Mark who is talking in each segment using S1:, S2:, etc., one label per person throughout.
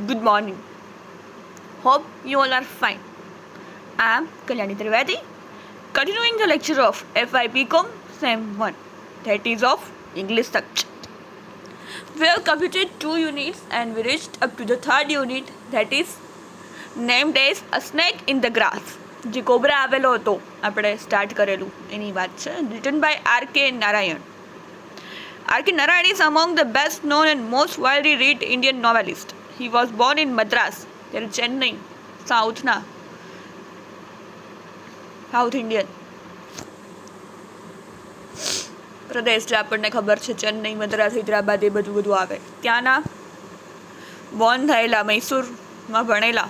S1: Good morning. Hope you all are fine. I am Kalyani Trivedi, continuing the lecture of FIPCom Sem 1, that is of English subject. We have completed 2 units and we reached up to the 3rd unit, that is named as A Snake in the Grass. જે cobra આવેલો હતો આપણે start કરેલું એની વાત છે. Written by R.K. Narayan. R.K. Narayan is among the best known and most widely read Indian novelists. He was born in Madras, ત્યારે Chennai, south Indian પ્રદેશ જે આપણને ખબર છે, ચેન્નઈ, મદ્રાસ, હૈદરાબાદ એ બધું આવે ત્યાંના બોર્ન થયેલા, મૈસૂરમાં ભણેલા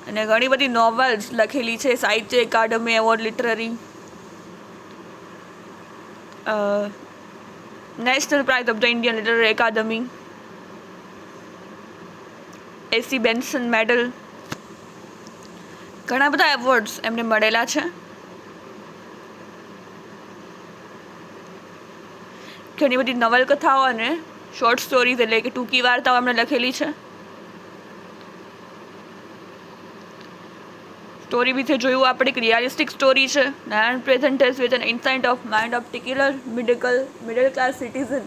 S1: અને ઘણી બધી નોવેલ્સ લખેલી છે. Sahitya Akademi award, literary national prize of the Indian literary academy, AC Benson medal, ઘણા બધા એવોર્ડ્સ એમને મળેલા છે. ઘણી બધી નવલકથાઓ અને શોર્ટ સ્ટોરીઝ એટલે કે ટૂંકી વાર્તાઓ એમણે લખેલી છે. સ્ટોરી વિશે જોયું આપણે, એક રિયાલિસ્ટિક સ્ટોરી છે. Narayan presents with an insight of mind of particular middle class citizen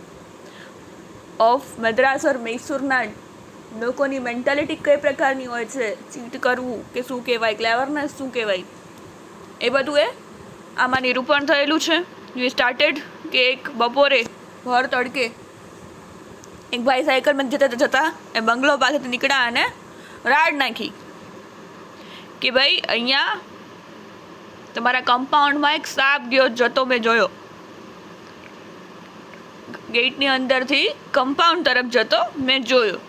S1: of Madras or મૈસૂરના લોકોની મેન્ટાલિટી કઈ પ્રકારની હોય છે, ચીટ કરવું કે શું કહેવાય, ક્લેવરનેસ શું કહેવાય, એ બધું આમાં નિરૂપણ થયેલું છે. યુ સ્ટાર્ટેડ કે એક બપોરે ભર તડકે એક ભાઈ સાયકલમાં જતા એ બંગલો પાસેથી નીકળ્યા અને રાડ નાખી કે ભાઈ અહીંયા તમારા કમ્પાઉન્ડમાં એક સાપ જતો મેં જોયો. ગેટની અંદરથી કમ્પાઉન્ડ તરફ જતો મેં જોયો.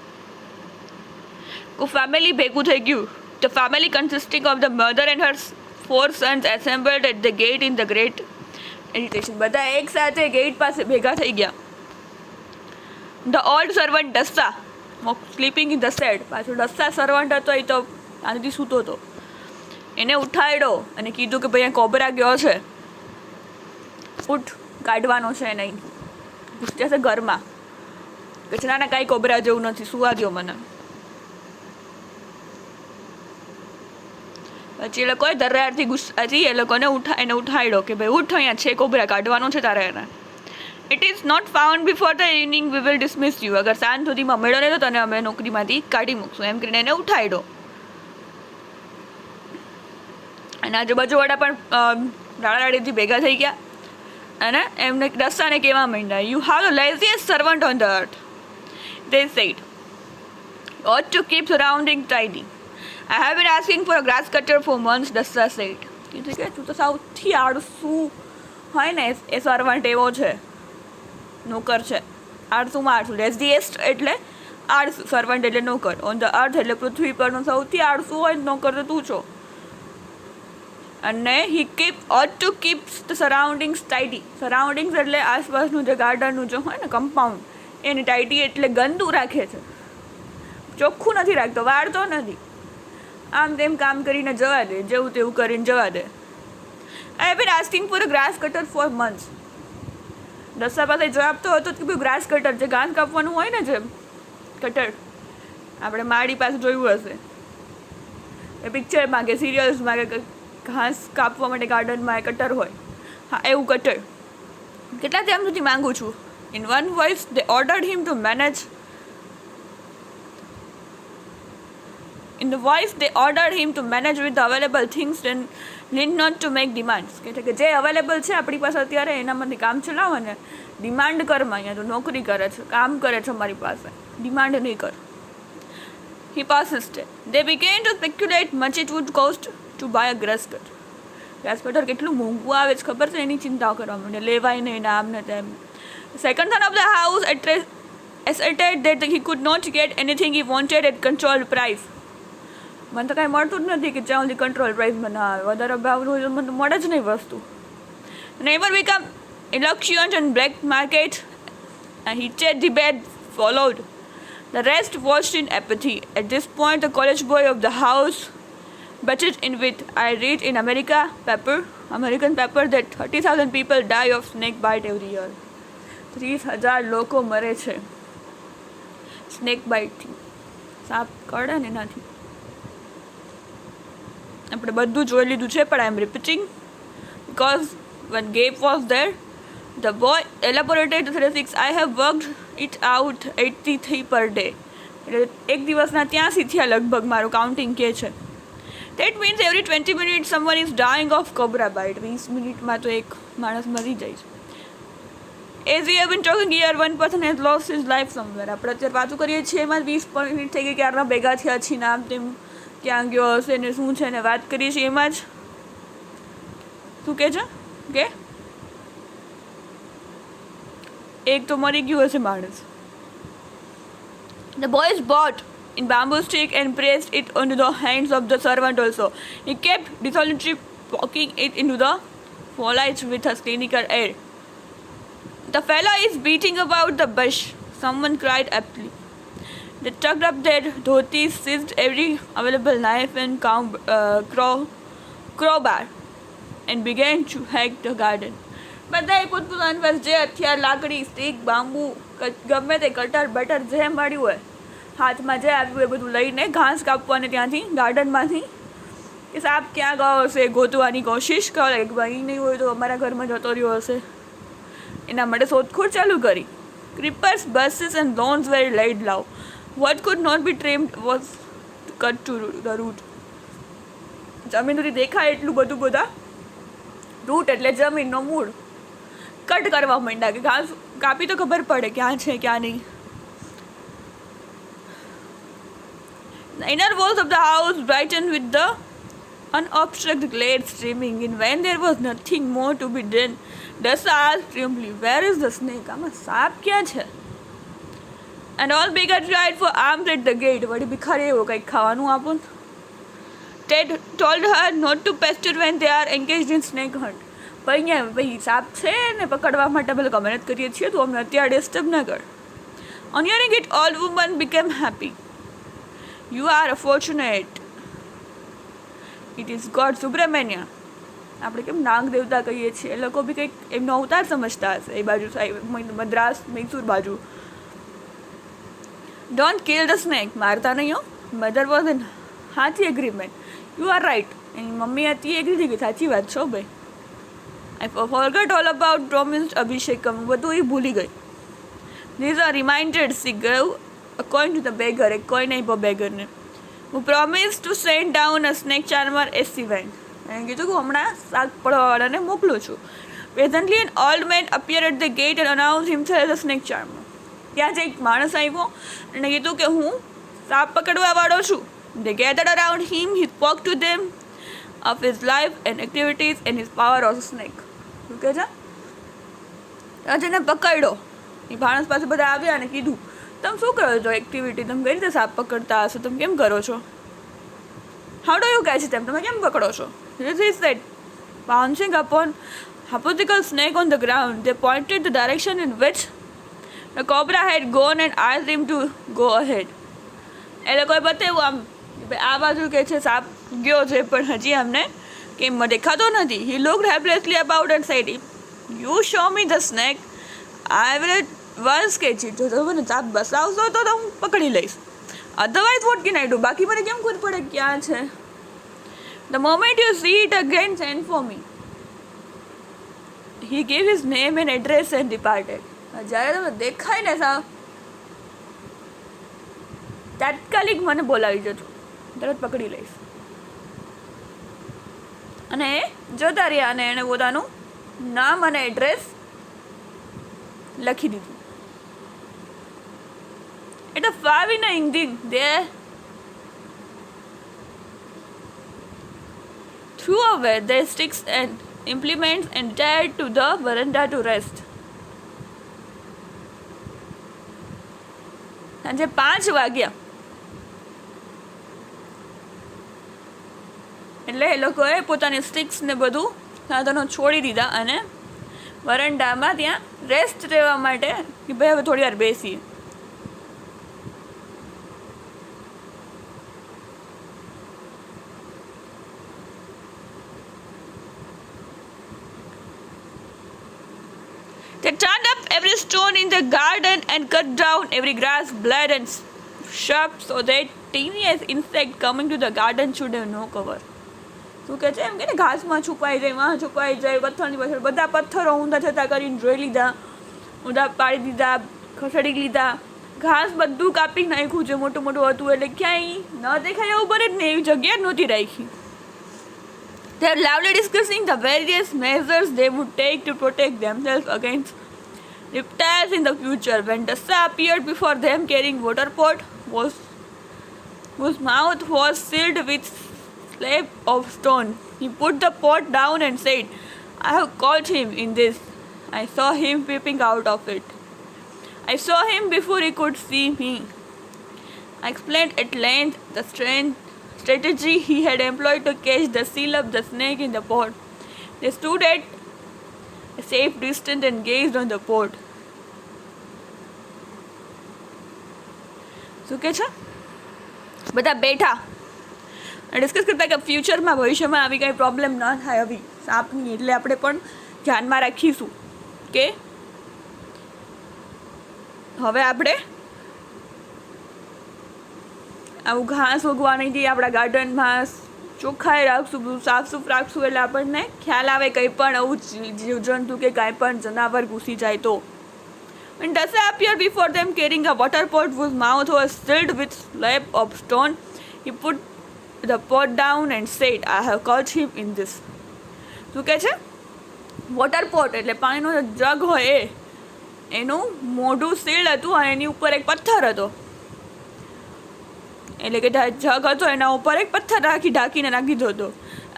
S1: ફેમિલી ભેગું થઈ ગયું. The family consisting of the mother and her 4 sons assembled at the gate in the great agitation. બધા એક સાથે ગેટ પાસે ભેગા થઈ ગયા. The old servant Dassa sleeping in the shed, પાછો ડસ્સા સર્વન્ટ હતો, એ તો આનાથી સૂતો હતો, એને ઉઠાડ્યો અને કીધું કે ભાઈ અહીંયા કોબરા ગયો છે, ઉઠ, કાઢવાનો છે નહીં. ઘૂસ્યા છે ઘરમાં, કે ના કાંઈ કોબરા જેવું નથી, સુવા દો મને. પછી એ લોકોએ ધરારથી ગુસ્સાથી એ લોકોને એને ઉઠાડ્યો કે ભાઈ ઉઠ, અહીંયા છે કોબરા, કાઢવાનો છે તારે એને. It is not found before the evening we will dismiss you. અગર સાંજ સુધીમાં મળ્યો નહીં તો તને અમે નોકરીમાંથી કાઢી મૂકશું, એમ કરીને એને ઉઠાડ્યો. અને આજુબાજુવાળા પણ રાડારાડીથી ભેગા થઈ ગયા અને એમને રસ્તાને કહેવા માંડ્યા, you have the laziest servant on the earth. They said, ought to keep surrounding tidy. I have been asking for a grass cutter for months, Dasta said. કીધું કે તું તો સૌથી આળસુ હોય ને એ સર્વન્ટ એવો છે, નોકર છે. આળસુમાં આળસુ, લેઝીએસ્ટ એટલે આળસુ, સર્વન્ટ એટલે નોકર, ઓન ધ અર્થ એટલે પૃથ્વી પરનો સૌથી આળસુ હોય નોકર તો તું છો. અને ought to keep the surroundings tidy. Surroundings એટલે આસપાસનું જે ગાર્ડનનું જે હોય ને કમ્પાઉન્ડ, એને ટાઈટી એટલે ગંદુ રાખે છે, ચોખ્ખું નથી રાખતો, વાળતો નથી, આમ તેમ કામ કરીને જવા દે, જેવું તેવું કરીને જવા દે. I have been asking for a grass cutter for months. Dassa પાસે જવાબ તો હતો કે ભાઈ ગ્રાસ કટર, જે ઘાસ કાપવાનું હોય ને, જે કટર આપણે માળી પાસે જોયું હશે એ પિક્ચરમાં કે સિરિયલ્સમાં, કે ઘાસ કાપવા માટે ગાર્ડનમાં એ કટર હોય, હા એવું કટર. કેટલા ટાઈમ સુધી માગું છું. In one voice, they ordered him to manage. In the voice, they ordered him to manage with the available things and need not to make demands. કે જે અવેલેબલ છે આપણી પાસે અત્યારે એનામાંથી કામ ચલાવો ને, ડિમાન્ડ કરમાં. અહીંયા તો નોકરી કરે છે, કામ કરે છે અમારી પાસે, ડિમાન્ડ નહીં કર. He persisted. They began to speculate much it would cost to buy a grass cutter. Grass cutter કેટલું મોંઘું આવે છે ખબર છે, એની ચિંતા કરવા માંડે, લેવાય નહીં ને આમ ને તેમ. The second son of the house asserted that he could not get anything he wanted at controlled price. મને તો કાંઈ મળતું જ નથી કે જ્યાં સુધી કંટ્રોલ પ્રાઇસમાં ના આવે, વધારે ભાવનું હોય તો મને મળે જ નહીં વસ્તુ. Neighbor became eloquent on black market and heated debate followed. The rest watched in apathy. At this point, the college boy of the house butted in with, I read in American paper that 30,000 people die of snake bite every year. 30,000 લોકો મરે છે snake બાઇટથી. સાપ કરડે ને એનાથી. આપણે બધું જોઈ લીધું છે, પણ આઈ એમ repeating because when Gabe was there, the boy elaborated the statistics. I have worked it out 83 per day. એટલે એક દિવસના 83 થયા લગભગ મારું કાઉન્ટિંગ કે છે. That means every 20 minutes someone is dying of cobra bite. 20 મિનિટમાં તો એક માણસ મરી જાય છે. As we have been talking here, one person has lost his life somewhere. આપણે અત્યારે વાતો કરીએ છીએ એમાં 20 મિનિટ થઈ ગઈ, ક્યારના ભેગા થયા છીએ ને આમ તેમ ક્યાં ગયો હશે ને શું છે ને વાત કરીએ છીએ એમાં જ શું કહે છે કે એક તો મરી ગયું હશે માણસ. The boy is bought in bamboo stick and pressed it onto the hands of the servant also. He kept desultorily poking it into the foliage with a clinical air. The fellow is beating about the bush, someone cried aptly. They tucked up their dhotis, seized every available knife and crowbar and began to hack the garden. બધાએ પોતપોતાની પાસે જે હથિયાર, લાકડી, stick, bamboo, ગમે તે cutter butter જે મળ્યું હોય હાથમાં જે આવ્યું એ બધું લઈને ઘાસ કાપવાને ત્યાંથી ગાર્ડનમાંથી કે સાપ ક્યાં ગયો હશે ગોતવાની કોશિશ કરે કે ભાઈ નહીં હોય તો અમારા ઘરમાં જતો રહ્યો હશે. એના માટે શોધખોળ ચાલુ કરી. Creepers, bushes and lawns were laid low. What could not be trimmed was cut to the root. જમીન સુધી દેખાય એટલું બધું બધા રૂટ એટલે જમીનનો મૂળ કટ કરવા માંડ્યા કે ઘાસ કાપી તો ખબર પડે ક્યાં છે ક્યાં નહીં. The inner walls of the house brightened with the unobstructed glare streaming in. When there was nothing more to be done, Dasa asked triumphantly, "Where is the snake?" આમાં સાપ ક્યાં છે? And all beggars tried for arms at the gate. વળી ભિખારી એવો કંઈક ખાવાનું આપો. Ted told her not to pester when they are engaged in snake hunt. ભાઈ સાપ છે ને પકડવા માટે અમે લોકો મહેનત કરીએ છીએ તો અમને અત્યારે ડિસ્ટર્બ ન કર. On hearing it, all women became happy. You are fortunate. It is God Subramania. આપણે કેમ નાગ દેવતા કહીએ છીએ, એ લોકો બી કંઈક એમનો અવતાર સમજતા હશે એ બાજુ મદ્રાસ મૈસૂર બાજુ. Don't kill the snake. મારતા નહીં હો. Mother was in hearty agreement. You are right. Any mummy હતી એગ્રી થઈ ગઈ, સાચી વાત છો ભાઈ. I forgot all about promised Abhishekam. બધું એ ભૂલી ગઈ. These are reminded she gave a coin to the beggar. એક coin આપ્યો beggarને, who promised to send down a snake charmer as she went. એને કીધું કે હમણાં શાક પડવાવાળાને મોકલું છું. Presently an old man appeared at the gate and announced himself as a snake charmer. ત્યાં જે એક માણસ આવ્યો અને કીધું કે હું સાપ પકડવાવાળો છું. They gathered around him. He spoke to them of his life and activities and his power as a snake. શું કહે છે? જેને પકડ્યો એ માણસ પાસે બધા આવ્યા અને કીધું તમે શું કરો છો એક્ટિવિટી, તમે કઈ રીતે સાપ પકડતા હશો, તમે કેમ કરો છો, હાઉ ડુ યુ કેચ ધેમ, તમે કેમ પકડો છો. This is that pouncing upon hypothetical snake on the ground, they pointed the direction in which the cobra had gone and asked him to go ahead. એ લોકોએ બતાવ્યું આમ આ બાજુ કે છે સાપ ગયો છે પણ હજી અમને કેમ દેખાતો નથી. He looked helplessly about and said, "You show me the snake, I will at once catch it." જો તમે મને સાપ બસાવશો તો હું પકડી લઈશ, otherwise what can I do? બાકી મને કેમ ખબર પડે ક્યાં છે. The moment you see it again, send for me. He gave his name and address and departed. જ્યારે તમે દેખાય ને સાપ તાત્કાલિક મને બોલાવી જજો, તરત પકડી લઈશ. અને એ જોતા રહ્યા અને એણે પોતાનું નામ અને એડ્રેસ લખી દીધું. At a far in England, they threw away their sticks and implements and dared to the veranda to rest. સાંજે 5 વાગ્યા એટલે એ લોકોએ પોતાની સ્ટિક્સ ને બધું સાધનો છોડી દીધા અને વરંડામાં ત્યાં રેસ્ટ રહેવા માટે કે ભાઈ હવે થોડી વાર બેસીએ. They turned up every stone in the garden and cut down every grass blade and shut so that tiniest insect coming to the garden should have no cover. શું કહે છે? એમ કે ને ઘાસમાં છુપાઈ જાય, વાં છુપાઈ જાય, પથ્થરની પાછળ બધા પથ્થરો ઊંધા છતાં કરીને જોઈ લીધા, ઊંધા પાડી દીધા, ખસેડી લીધા, ઘાસ બધું કાપી નાખ્યું છે મોટું મોટું હતું એટલે ક્યાંય ન દેખાય એવું બને જ ને એવી જગ્યા જ નહોતી રાખી. They are loudly discussing the various measures they would take to protect themselves against reptiles in the future. When Dasa appeared before them carrying water pot, whose mouth was sealed with slab of stone, he put the pot down and said, "I have caught him in this. I saw him peeping out of it. I saw him before he could see me." I explained at length the strategy he had employed to catch the seal of the snake in the pot. They stood at a safe distance and gazed on the pot. શું કે છે? બધા બેઠા discuss કરતા કે ફ્યુચરમાં ભવિષ્યમાં આવી કંઈ પ્રોબ્લેમ ન થાય આવી સાપની, એટલે આપણે પણ ધ્યાનમાં રાખીશું કે હવે આપણે આવું ઘાસ ઉગવા નહીં દઈએ, આપણા ગાર્ડનમાં ચોખ્ખાઈ રાખશું, બધું સાફ સુફ રાખશું, એટલે આપણને ખ્યાલ આવે કંઈ પણ આવું જીવજંતુ કે કાંઈ પણ જનાવર ઘૂસી જાય તો. When Dasa appeared before them carrying a water pot whose mouth was filled with slab of stone, he put the pot down and said, "I have caught him in this." શું કહે છે? વોટર પોટ એટલે પાણીનો જગ હોય એનું મોઢું seal હતું અને એની ઉપર એક પથ્થર હતો, એટલે કે જગ હતો એના ઉપર એક પથ્થર ઢાંકીને નાખી દીધો હતો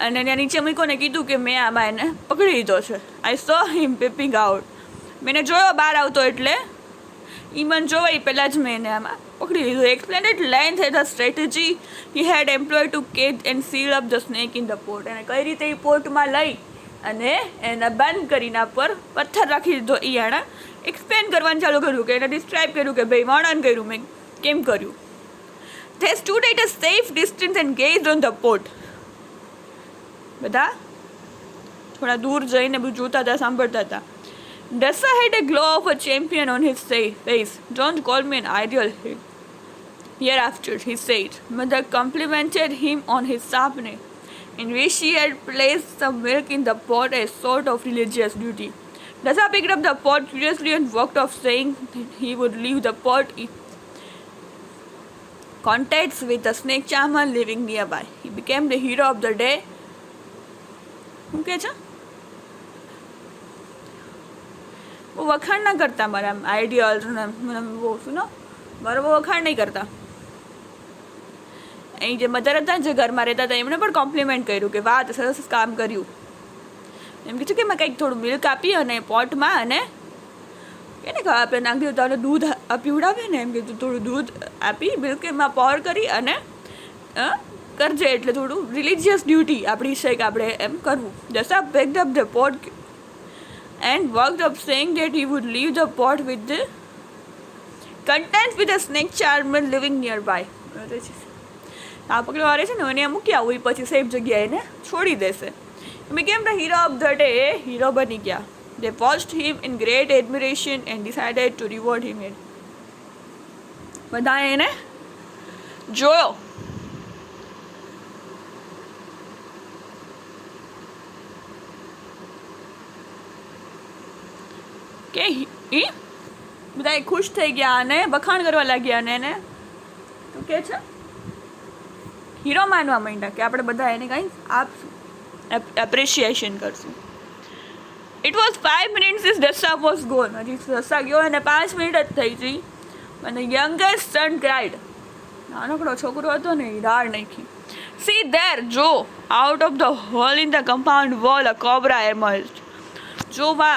S1: અને ત્યાં નીચે મૂકોને કીધું કે મેં આમાં એને પકડી લીધો છે. I saw him peeping out. મેં જોયો બહાર આવતો એટલે એ મને જોવાય પહેલાં જ મેં એને આમાં પકડી લીધું. Explained at length the strategy he had employed to catch and seal up the snake in the pot. અને કઈ રીતે એ પોટમાં લઈ અને એને બંધ કરીને પર પથ્થર રાખી દીધો. એ એણે એક્સપ્લેન કરવાનું ચાલુ કર્યું કે એને ડિસ્ક્રાઇબ કર્યું કે ભાઈ વર્ણન કર્યું મેં કેમ કર્યું. They stood at a safe distance and gazed on the pot. બધા થોડા દૂર જઈને બધું જોતા હતા, સાંભળતા હતા. Dasa had a glow of a champion on his face. "Don't call me an ideal hereafter," he said. Mother complimented him on his sharpness, in which she had placed some milk in the pot as sort of religious duty. Dasa picked up the pot curiously and walked off, saying that he would leave the pot in contacts with the snake charmer living nearby. He became the hero of the day. શું કહે છે? બહુ વખાણ ના કરતા મારા idea, બહુ શું મારો બહુ વખાણ નહીં કરતા. અહીં જે મધર હતા જે ઘરમાં રહેતા હતા એમણે પણ કોમ્પ્લિમેન્ટ કર્યું કે વાહ સરસ કામ કર્યું. એમ કીધું કે મેં કંઈક થોડું મિલ્ક આપી અને પોટમાં અને એને આપણે નાખી દીધું અને દૂધ પીવડાવે ને એમ કીધું થોડું દૂધ આપી મિલ્ક એમાં પોર કરી અને કરજે, એટલે થોડું રિલિજિયસ ડ્યુટી આપણી છે કે આપણે એમ કરવું. Dasa picked up the pot and walked up, saying that he would leave the pot with the contents with a snake charmer living nearby. આ પકડવા વાળે છે ને એને મૂકી આવું, એ પછી સેફ જગ્યાએ એને છોડી દેશે. મેં કેમ the hero of the day hero બની ગયા. They watched him in great admiration and decided to reward him. બધાએ એને જોયો. કે બધા ખુશ થઈ ગયા અને વખાણ કરવા લાગ્યા અને એને શું કહે છે હીરો માનવા માંડ્યા કે આપણે બધા એને કંઈ આપશું, એપ્રિશિએશન કરશું. It was 5 minutes since Dasa was gone. હજી દસા ગયો અને 5 મિનિટ જ થઈ હતી. અને youngest son cried. નાનકડો છોકરો હતો ને એ રાડ નાખી. See there, જો out of the hole in the compound wall a cobra emerged. જો વા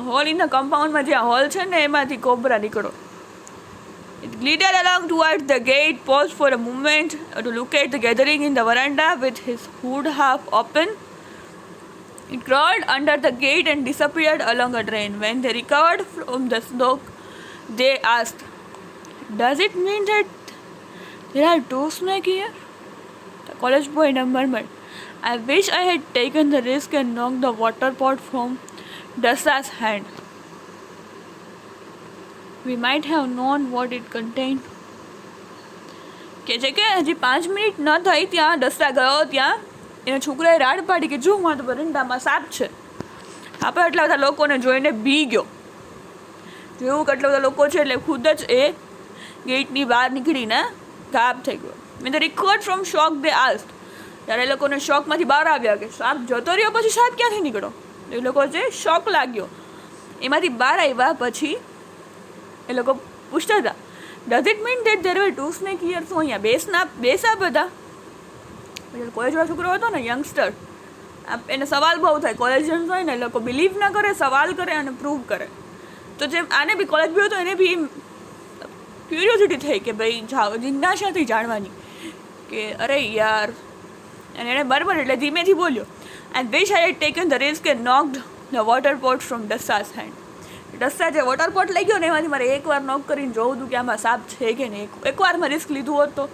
S1: હોલ ઇન ધ કમ્પાઉન્ડમાં જ્યાં હોલ છે ને એમાંથી કોબરા નીકળો. It glided along towards the gate, paused for a moment to look at the gathering in the veranda with his hood half open. It crawled under the gate and disappeared along a drain. When they recovered from the smoke, they asked, "Does it mean that there are two snakes here?" The college boy murmured, "I wish I had taken the risk and knocked the water pot from Dasa's hand." We might have known what it contain. કે છે કે હજી 5 minute ન થઈ ત્યાં દસ્તા ગયો, ત્યાં એના છોકરાએ રાડ પાડી કે જો હું તો વરંડામાં સાપ છે. આપણે એટલા બધા લોકોને જોઈને બી ગયો. જોયું કેટલા બધા લોકો છે એટલે ખુદ જ એ ગેટની બહાર નીકળીને ગાયબ થઈ ગયો. મેં the recovered from shock they asked. ત્યારે એ લોકોને શોકમાંથી બહાર આવ્યા કે સાપ જતો રહ્યો, પછી સાપ ક્યાંથી નીકળ્યો? એ લોકો જે શોક લાગ્યો એમાંથી બહાર આવ્યા પછી એ લોકો પૂછતા હતા, does it mean that there were 2 snake here? શું અહીંયા બે સાપ હતા? કોલેજ વાળો છોકરો હતો ને, યંગસ્ટર, એને સવાલ બહુ થાય. કોલેજિયન્સ હોય ને એ લોકો બિલીવ ના કરે, સવાલ કરે અને પ્રૂવ કરે. તો જેમ આને બી કોલેજ બી હતો, એને બી ક્યુરિયોસિટી થઈ કે ભાઈ જિજ્ઞાસાથી જાણવાની કે અરે યાર. અને એણે બરાબર એટલે ધીમેથી બોલ્યો, and wish I had taken the risk and knocked the water pot from Dassa's hand. Dassa જે વોટર પોટ લઈ ગયો ને એમાંથી મારે એકવાર નોક કરીને જોવું હતું કે આમાં સાપ છે કે નહીં. એકવારમાં રિસ્ક લીધું હોત તો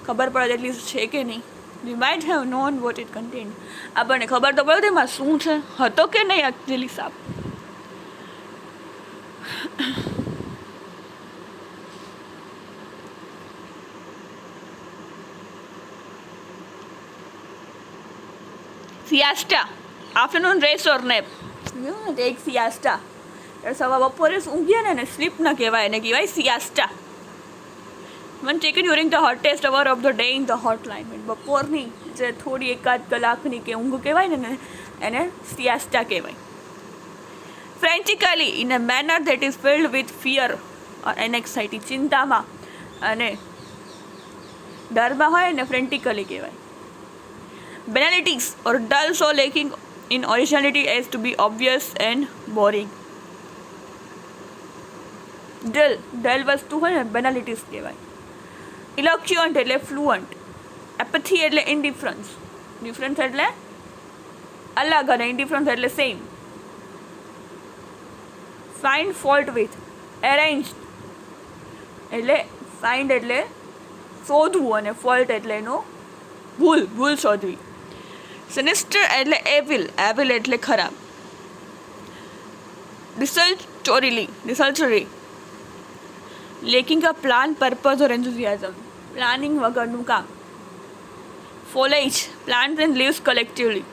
S1: ખબર પડે એટલીસ્ટ છે કે નહીં. We might have known what it contained. આપણને ખબર તો પડે એમાં શું છે, હતો કે નહીં એકચ્યુઅલી સાપ. સિયાસ્ટા, આફ્ટરનૂન રેસ ઓર નેપ. એક સિયાસ્ટા, સવા બપોરે ઊંઘીએ ને સ્લીપ ન કહેવાય, એને કહેવાય siesta. One taken during the hottest hour of the day in the hot climate. બપોરની જે થોડી એકાદ કલાકની કે ઊંઘ કહેવાય ને એને સિયાસ્ટા કહેવાય. Frantically in a manner that is filled with fear and anxiety. ચિંતામાં અને ડરમાં હોય ને ફ્રેન્ટિકલી કહેવાય. Banalities or dull so lacking in originality as to be obvious and boring. Dull વસ્તુ હોય ને બેનાલિટીઝ કહેવાય. ઇલોક્યુઅન્ટ એટલે ફ્લુઅન્ટ. એપથી એટલે ઇન્ડિફરન્સ. ડિફરન્સ એટલે અલગ અને ઇન્ડિફરન્સ એટલે same. Find fault with. Arrange એટલે ફાઇન્ડ એટલે શોધવું અને ફોલ્ટ એટલે એનો ભૂલ શોધવી. સિનિસ્ટર એટલે એવિલ એટલે ખરાબ. Desultory lacking a plan, purpose or enthusiasm. Planning વગરનું કામ. Foliage, plants and leaves collectively.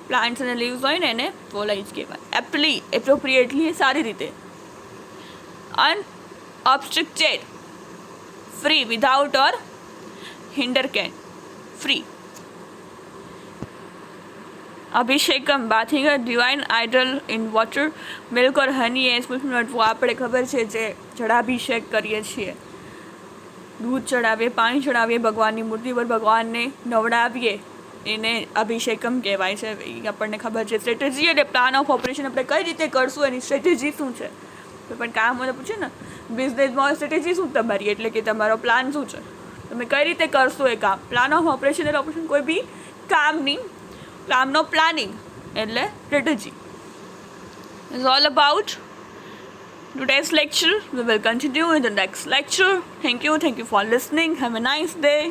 S1: Plants અને લીવ્સ હોય ને એને ફોલેજ કહેવાય. એપ્ટલી, એપ્રોપ્રિએટલી, સારી રીતે. Unobstructed, free, without or hinder can, free. Abhishekam, bathing a divine idol in water, milk or honey as આપણે ખબર છે જે જળાભિષેક કરીએ છીએ, દૂધ ચડાવીએ, પાણી ચડાવીએ ભગવાનની મૂર્તિ પર, ભગવાનને નવડાવીએ, એને અભિષેકમ કહેવાય છે. એ આપણને ખબર છે. સ્ટ્રેટેજી એટલે પ્લાન ઓફ ઓપરેશન. આપણે કઈ રીતે કરશું એની સ્ટ્રેટેજી શું છે. કોઈ પણ કામ મને પૂછે ને બિઝનેસમાં સ્ટ્રેટેજી શું તમારી, એટલે કે તમારો પ્લાન શું છે, તમે કઈ રીતે કરશો એ કામ. પ્લાન ઓફ ઓપરેશન એટલે ઓપરેશન કોઈ બી કામનો પ્લાનિંગ એટલે strategy. Is all about today's lecture. We will continue in the next lecture. Thank you for listening. Have a nice day.